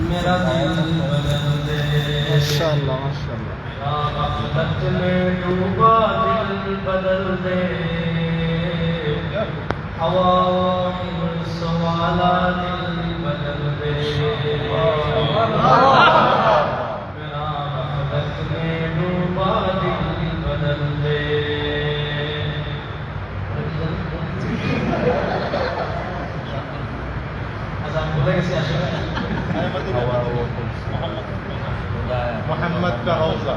میرا دل بدل دے ماشاءاللہ ماشاءاللہ میرا غفلت میں ڈوبا دل بدل دے عواہم السوالا دل بدل دے میرا غفلت میں ڈوبا دل بدل دے محمد کا روضہ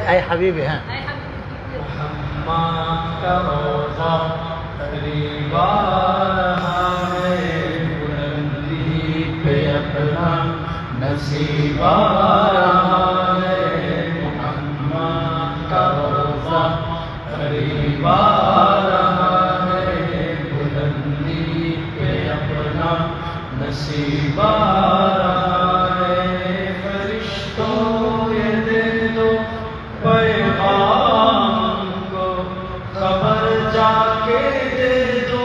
اے حبیبی ہیں محمد کا روضہ قریب آ رہا ہے بلندی پہ اپنا نصیب آ رہا ہے محمد کا روضہ قریب آ رہا ہے بلندی پہ اپنا نصیب آ رہا ہے فرشتوں یہ دے دو پیغام کو خبر جا کے دے دو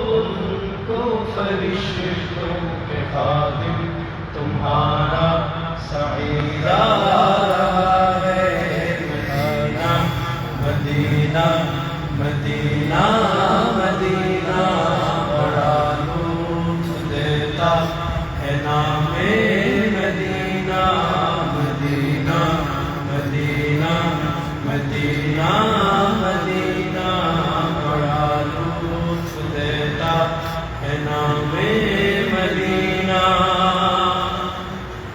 ان کو فرشتوں کے خادم تمہارا سعید آ رہا ہے مدینہ مدینہ مدینہ بڑا لطف دیتا ہے نام مدینہ مدینہ مدینہ مدینہ مدینہ بڑا لطف دیتا ہے نام مدینہ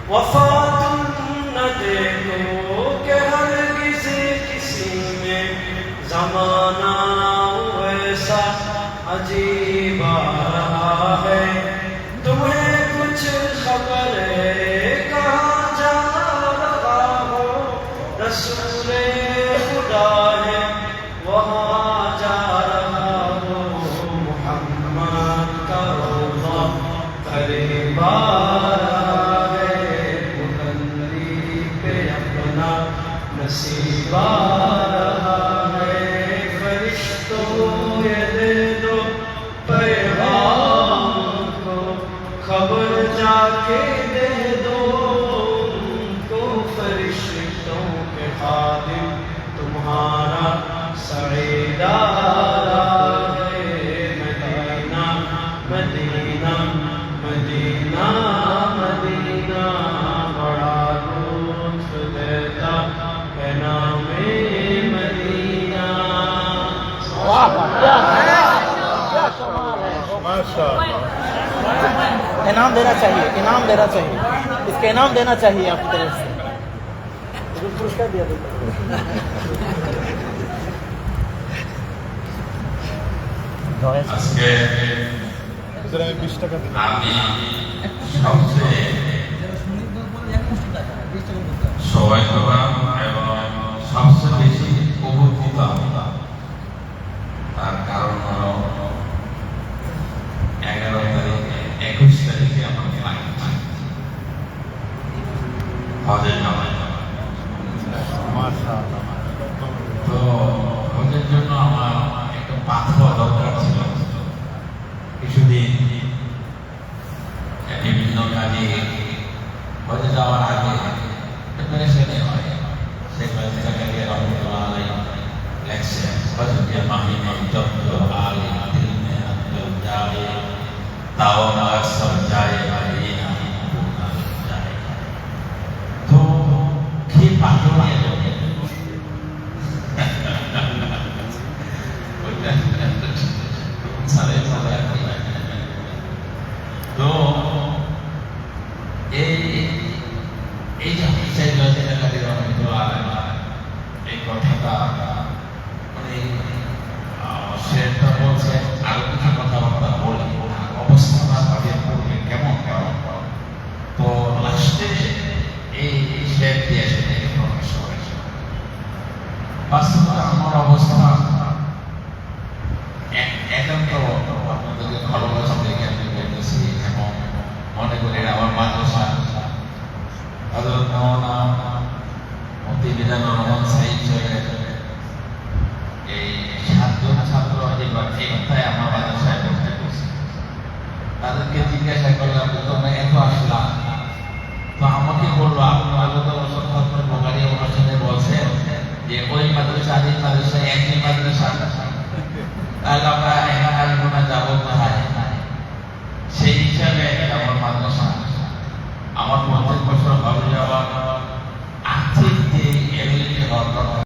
وفا تم نہ دیکھو کہ ہرگز کسی میں زمانہ ویسا عجیب آ رہا ہے تمہیں کچھ خبر ہے کہاں جا رہا ہو رسول خدا ہے وہاں جا رہا ہو محمد کا روضہ قریب آ رہا ہے بلندی پہ اپنا نصیب آ رہا ہے فرشتوں یہ دے دو پیغام کو خبر جا کے دے دو ان کو فرشتوں کے خادم تمہارا سعید آ رہا ہے مدینہ مدینہ مدینہ مدینہ بڑا لطف دیتا ہے نام مدینہ انعام دینا چاہیے انعام دینا چاہیے اس کا انعام دینا چاہیے آپ کی طرف سے پرسکار دیا আজকে আমি সবচেয়ে সৌভাগ্যবান এবং সবচেয়ে বেশি উপকৃত তার কারণ হলো 11 তারিখ 21 তারিখে আমার ফ্লাইট হজের নামাজ তো হজের জন্য আমার একটা পাথর দরকার ছিল কিছুদিন বিভিন্ন কাজে হজে যাওয়ার আগে প্রিপারেশনে হয় সেগুলো থেকে রহমতুল্লাহ আলাইহি লেখছেন হজরত মাহিমা যত আলী দিল মে আব্দুল জায়ে তাও মাসব জায়ে মদিনা জায়ে তো কি পাথর নিয়ে তো এই যে হিসাব রচনাকারী রহমতুল্লাহ এই কথাটা মানে সেটা বলছে আরো কিছু কথাবার্তা বলি অবস্থাটা তাদের পড়লে কেমন তো লাস্টে এই শেয়ার দিয়ে প্রকাশ করেছে বাস্তবে আমার অবস্থা একান্ত আপনাদেরকে ভালোবাসা দেখে আমি বলতেছি এবং মনে করি আমার মাদ্রাসা হযরত মাওলানা মুফতি মিজানুর রহমান সাইদ এই 7 জন ছাত্র এই বাচ্চায় আমার মাদ্রাসায় করলাম যে তোমরা এত আসলাম, তো আমাকে বললো আপনারা গত বছর খতমে বোখারি অনুষ্ঠানে বলছেন যে ওই মাদ্রাসা এই মাদ্রাসা একই মাদ্রাসা, তাহলে আমরা